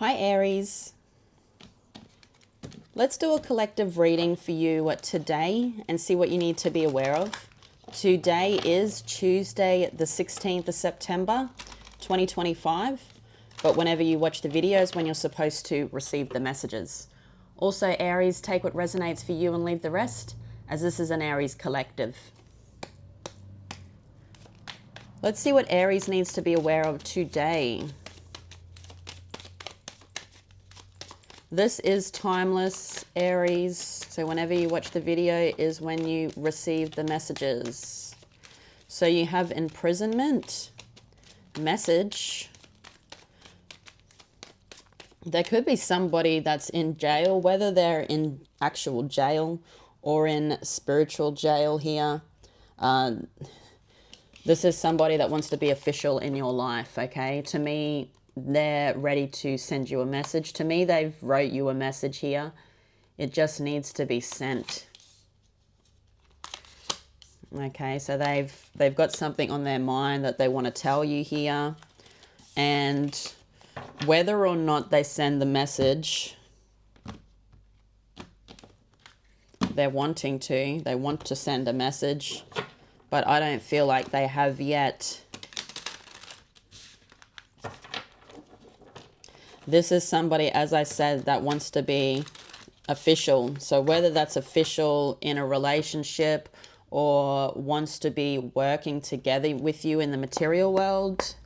Hi Aries, let's do a collective reading for you today and see what you need to be aware of. Today is Tuesday the 16th of September 2025, but whenever you watch the videos when you're supposed to receive the messages. Also Aries, take what resonates for you and leave the rest, as this is an Aries collective. Let's see what Aries needs to be aware of today. This is timeless, Aries. So whenever you watch the video is when you receive the messages. So you have imprisonment, message. There could be somebody that's in jail, whether they're in actual jail or in spiritual jail here. This is somebody that wants to be official in your life, okay? To me, they're ready to send you a message. To me, they've wrote you a message here. It just needs to be sent. Okay, so they've got something on their mind that they want to tell you here. And whether or not they send the message, they're wanting to. They want to send a message, but I don't feel like they have yet. This is somebody, as I said, that wants to be official. So whether that's official in a relationship or wants to be working together with you in the material world.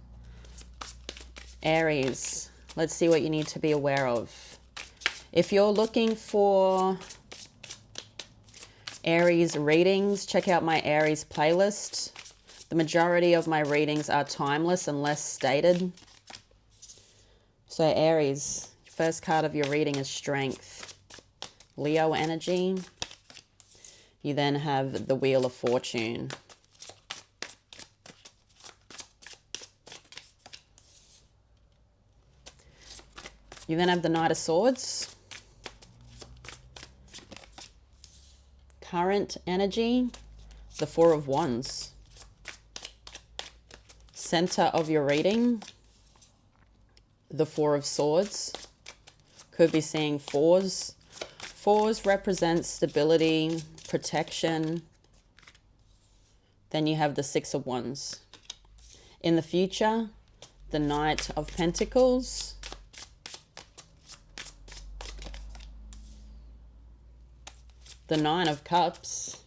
Aries, let's see what you need to be aware of. If you're looking for Aries readings, check out my Aries playlist. The majority of my readings are timeless and less stated. So Aries, first card of your reading is Strength. Leo energy. You then have the Wheel of Fortune. You then have the Knight of Swords. Current energy, the Four of Wands. Center of your reading, the Four of Swords. Could be seeing fours. Fours represent stability, protection. Then you have the Six of Wands. In the future, the Knight of Pentacles. The Nine of Cups.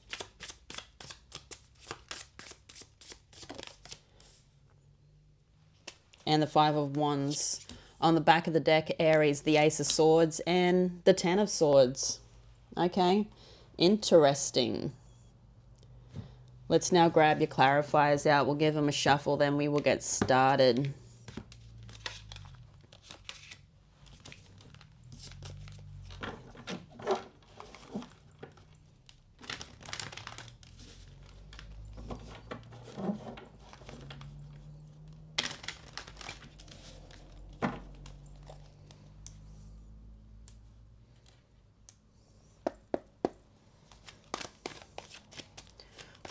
And the Five of Wands. On the back of the deck, Aries, the Ace of Swords and the Ten of Swords. Okay, interesting. Let's now grab your clarifiers out. We'll give them a shuffle, then we will get started.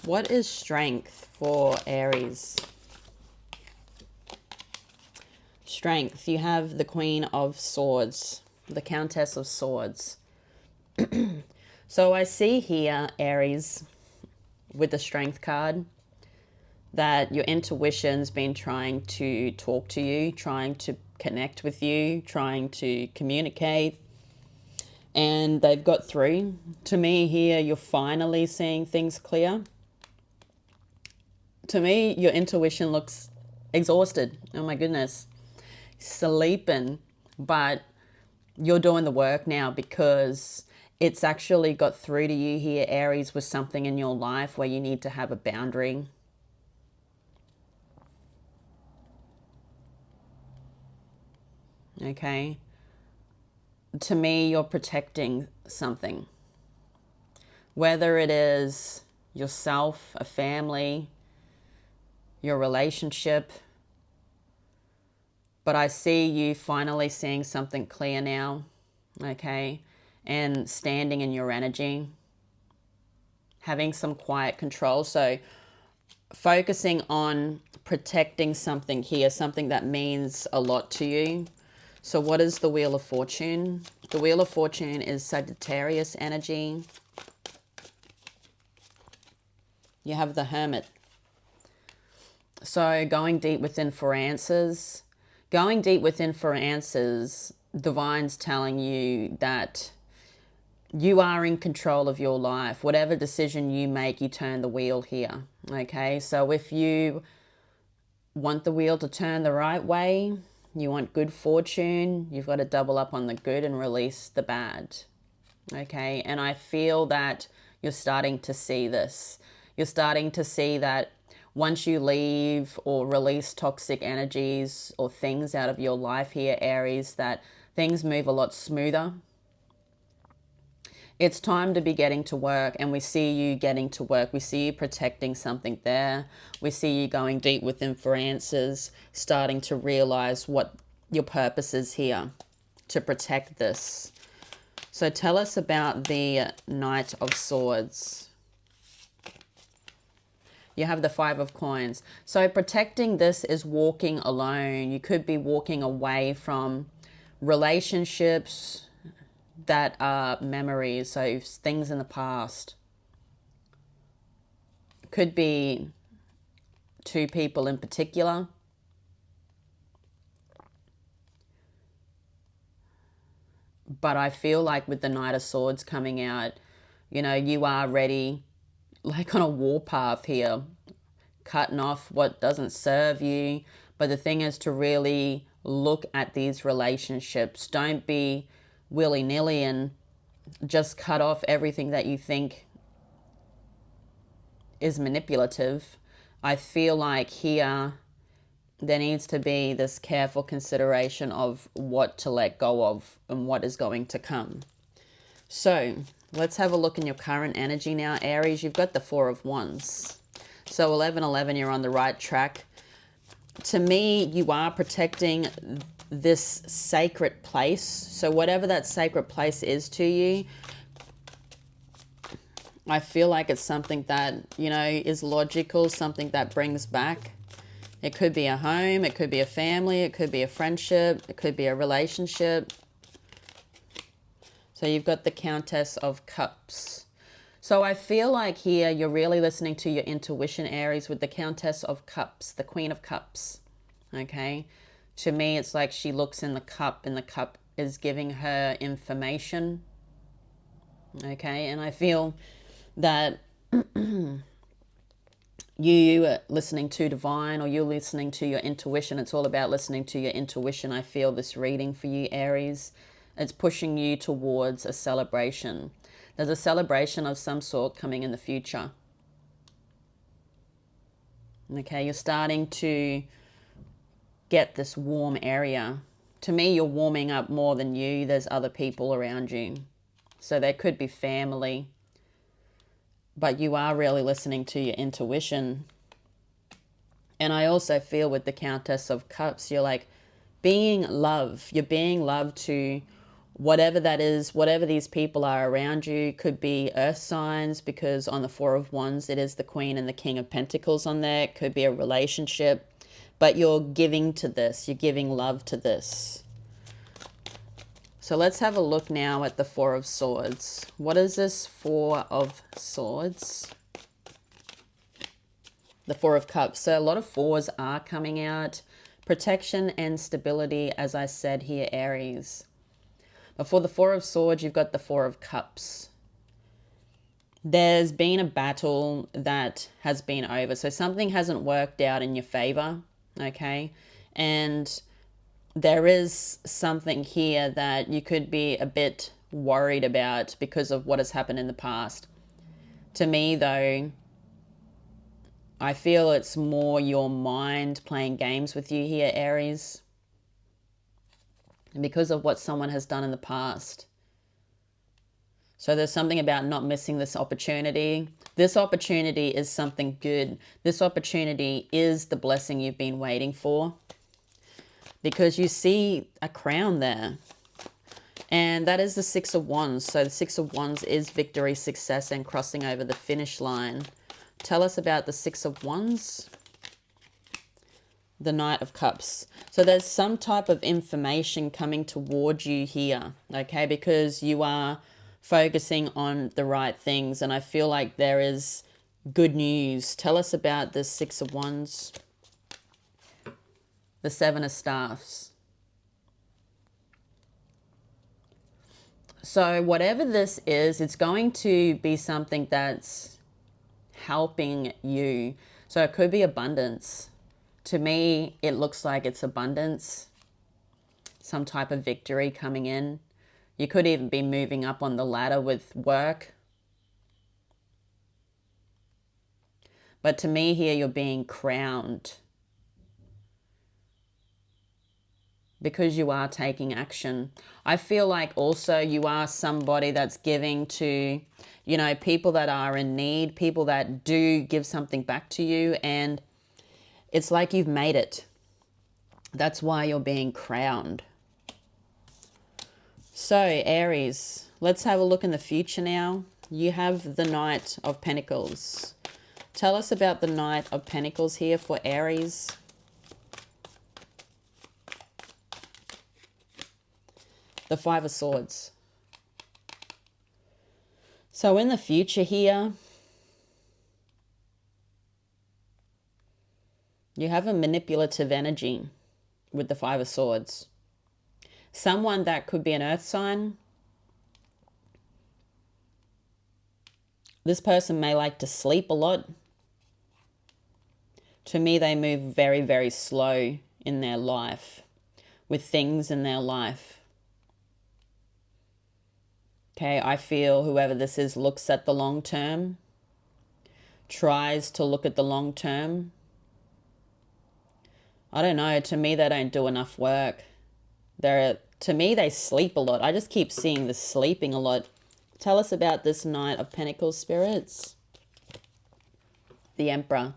What is strength for Aries? Strength, you have the Queen of Swords, the Countess of Swords. So I see here, Aries, with the Strength card, that your intuition's been trying to talk to you, trying to connect with you, trying to communicate, and they've got through. To me here, you're finally seeing things clear. To me, your intuition looks exhausted. Oh my goodness. Sleeping. But you're doing the work now because it's actually got through to you here, Aries, with something in your life where you need to have a boundary. Okay. To me, you're protecting something. Whether it is yourself, a family, your relationship, but I see you finally seeing something clear now, okay, and standing in your energy, having some quiet control. So focusing on protecting something here, something that means a lot to you, So what is the Wheel of Fortune? The Wheel of Fortune is Sagittarius energy. You have the Hermit. So going deep within for answers. Going deep within for answers, Divine's telling you that you are in control of your life. Whatever decision you make, you turn the wheel here. Okay, so if you want the wheel to turn the right way, you want good fortune, you've got to double up on the good and release the bad. Okay, and I feel that you're starting to see this. You're starting to see that once you leave or release toxic energies or things out of your life here, Aries, that things move a lot smoother. It's time to be getting to work, and we see you getting to work. We see you protecting something there. We see you going deep within for answers, starting to realize what your purpose is here to protect this. So tell us about the Knight of Swords. You have the Five of Coins. So protecting this is walking alone. You could be walking away from relationships that are memories, so things in the past. Could be two people in particular. But I feel like with the Knight of Swords coming out, you know, you are ready, like on a warpath here, cutting off what doesn't serve you. But the thing is to really look at these relationships. Don't be willy-nilly and just cut off everything that you think is manipulative. I feel like here there needs to be this careful consideration of what to let go of and what is going to come. So let's have a look in your current energy now, Aries. You've got the Four of Wands. So 11-11, you're on the right track. To me, you are protecting this sacred place. So whatever that sacred place is to you, I feel like it's something that, you know, is logical, something that brings back. It could be a home, it could be a family, it could be a friendship, it could be a relationship. So you've got the Countess of Cups. So I feel like here you're really listening to your intuition, Aries, with the Countess of Cups, the Queen of Cups. Okay? To me, it's like she looks in the cup, and the cup is giving her information. Okay? And I feel that you listening to divine, or you're listening to your intuition. It's all about listening to your intuition. I feel this reading for you, Aries. It's pushing you towards a celebration. There's a celebration of some sort coming in the future. Okay, you're starting to get this warm area. To me, you're warming up more than you. There's other people around you. So there could be family. But you are really listening to your intuition. And I also feel with the Countess of Cups, you're like being love. You're being love to whatever that is, whatever these people are around you. Could be earth signs, because on the Four of Wands, it is the Queen and the King of Pentacles on there. It could be a relationship. But you're giving to this. You're giving love to this. So let's have a look now at the Four of Swords. What is this Four of Swords? The Four of Cups. So a lot of fours are coming out. Protection and stability, as I said here, Aries. But for the Four of Swords, you've got the Four of Cups. There's been a battle that has been over. So something hasn't worked out in your favor, okay? And there is something here that you could be a bit worried about because of what has happened in the past. To me, though, I feel it's more your mind playing games with you here, Aries, because of what someone has done in the past. So there's something about not missing this opportunity. This opportunity is something good. This opportunity is the blessing you've been waiting for, because you see a crown there. And that is the Six of Wands. So the Six of Wands is victory, success, and crossing over the finish line. Tell us about the Six of Wands. The Knight of Cups. So So there's some type of information coming towards you here, okay? Because you are focusing on the right things, and I feel like there is good news. Tell us about the Six of Wands, the Seven of Staffs. So whatever this is, it's going to be something that's helping you. So it could be abundance. To me, it looks like it's abundance, some type of victory coming in. You could even be moving up on the ladder with work. But to me here, you're being crowned because you are taking action. I feel like also you are somebody that's giving to, you know, people that are in need, people that do give something back to you, and it's like you've made it. That's why you're being crowned. So Aries, let's have a look in the future now. You have the Knight of Pentacles. Tell us about the Knight of Pentacles here for Aries. The Five of Swords. So in the future here, you have a manipulative energy with the Five of Swords. Someone that could be an earth sign. This person may like to sleep a lot. To me, they move very, very slow in their life, with things in their life. Okay, I feel whoever this is looks at the long term, tries to look at the long term. I don't know, to me they don't do enough work. To me they sleep a lot. I just keep seeing the sleeping a lot. Tell us about this Knight of Pentacles, spirits. The Emperor.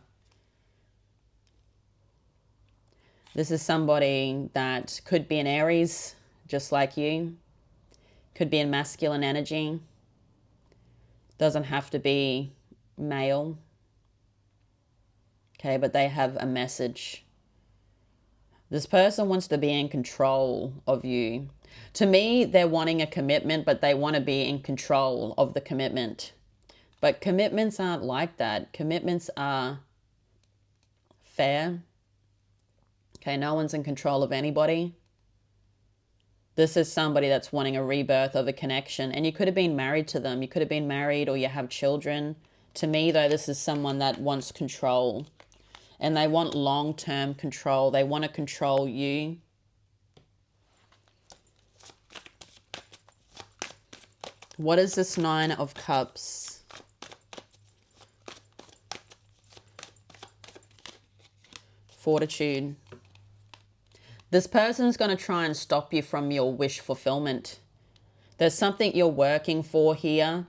This is somebody that could be an Aries, just like you. Could be in masculine energy. Doesn't have to be male. Okay, but they have a message. This person wants to be in control of you. To me, they're wanting a commitment, but they want to be in control of the commitment. But commitments aren't like that. Commitments are fair. Okay, no one's in control of anybody. This is somebody that's wanting a rebirth of a connection. And you could have been married to them. You could have been married or you have children. To me, though, this is someone that wants control. And they want long-term control. They want to control you. What is this Nine of Cups? Fortitude. This person's going to try and stop you from your wish fulfillment. There's something you're working for here,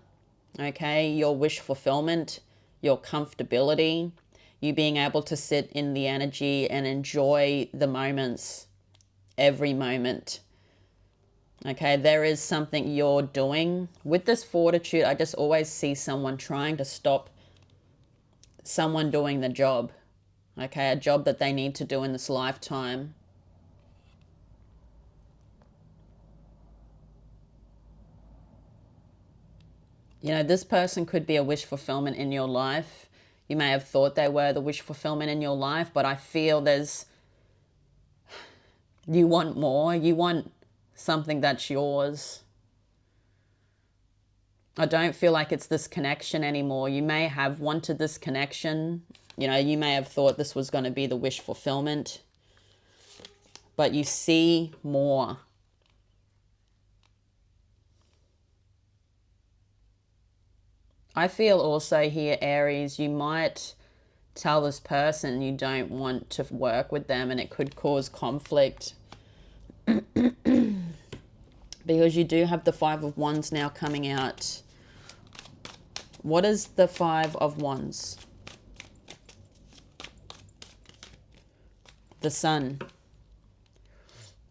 okay? Your wish fulfillment, your comfortability, you being able to sit in the energy and enjoy the moments, every moment. Okay, there is something you're doing. With this fortitude, I just always see someone trying to stop someone doing the job. Okay, a job that they need to do in this lifetime. You know, this person could be a wish fulfillment in your life. You may have thought they were the wish fulfillment in your life, but I feel you want more. You want something that's yours. I don't feel like it's this connection anymore. You may have wanted this connection. You know, you may have thought this was going to be the wish fulfillment, but you see more. I feel also here, Aries, you might tell this person you don't want to work with them, and it could cause conflict. Because you do have the Five of Wands now coming out. What is the Five of Wands? The Sun.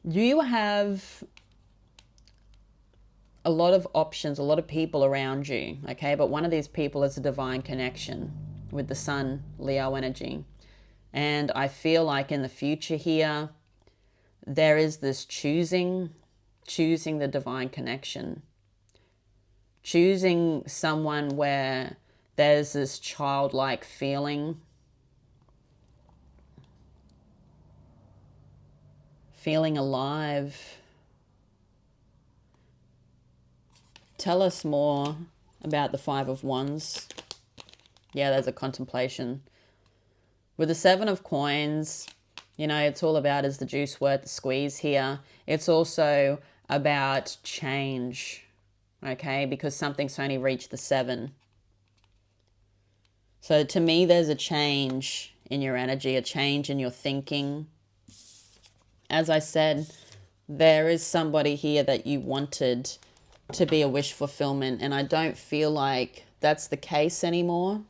You have a lot of options, a lot of people around you, okay? But one of these people is a divine connection with the Sun, Leo energy. And I feel like in the future here, there is this choosing the divine connection, choosing someone where there's this childlike feeling, feeling alive. Tell us more about the Five of Wands. Yeah, there's a contemplation. With the Seven of Coins, you know, it's all about, is the juice worth the squeeze here? It's also about change, okay? Because something's only reached the 7. So to me, there's a change in your energy, a change in your thinking. As I said, there is somebody here that you wanted to be a wish fulfillment, and I don't feel like that's the case anymore.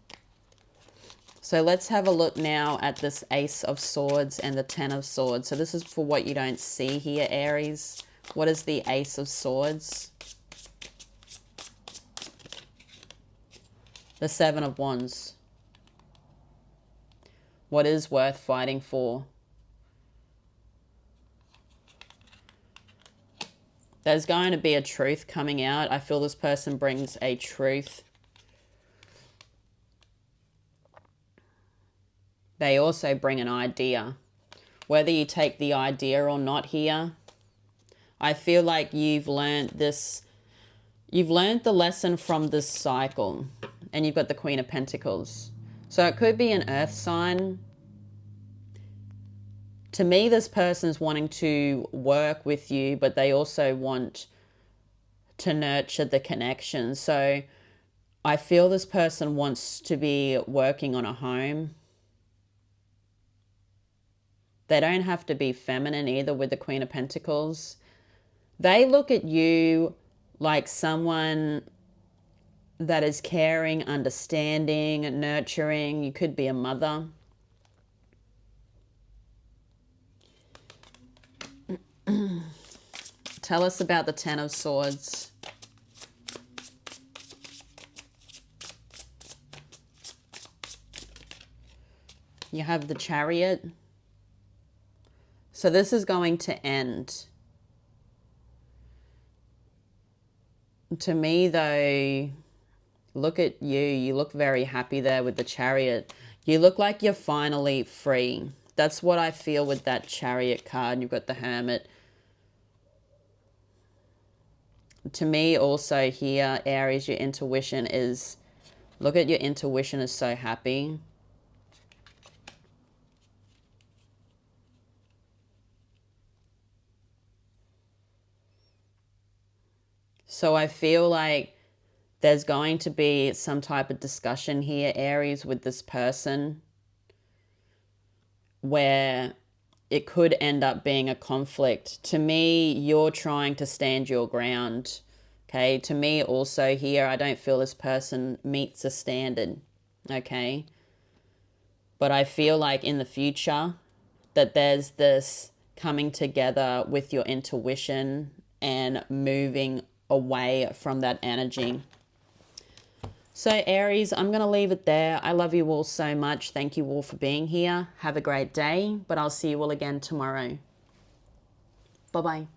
So let's have a look now at this Ace of Swords and the Ten of Swords. So this is for what you don't see here, Aries. What is the Ace of Swords? The Seven of Wands. What is worth fighting for? There's going to be a truth coming out. I feel this person brings a truth. They also bring an idea. Whether you take the idea or not here, I feel like you've learned this. You've learned the lesson from this cycle. And you've got the Queen of Pentacles. So it could be an earth sign. To me, this person's wanting to work with you, but they also want to nurture the connection. So I feel this person wants to be working on a home. They don't have to be feminine either with the Queen of Pentacles. They look at you like someone that is caring, understanding, nurturing. You could be a mother. Tell us about the Ten of Swords. You have the Chariot. So this is going to end. To me, though, look at you. You look very happy there with the Chariot. You look like you're finally free. That's what I feel with that Chariot card. You've got the Hermit. To me, also here, Aries, your intuition is... Look at your intuition is so happy. So I feel like there's going to be some type of discussion here, Aries, with this person, where it could end up being a conflict. To me, you're trying to stand your ground. Okay, to me also here, I don't feel this person meets a standard. Okay, but I feel like in the future that there's this coming together with your intuition and moving away from that energy. So Aries, I'm going to leave it there. I love you all so much. Thank you all for being here. Have a great day, but I'll see you all again tomorrow. Bye-bye.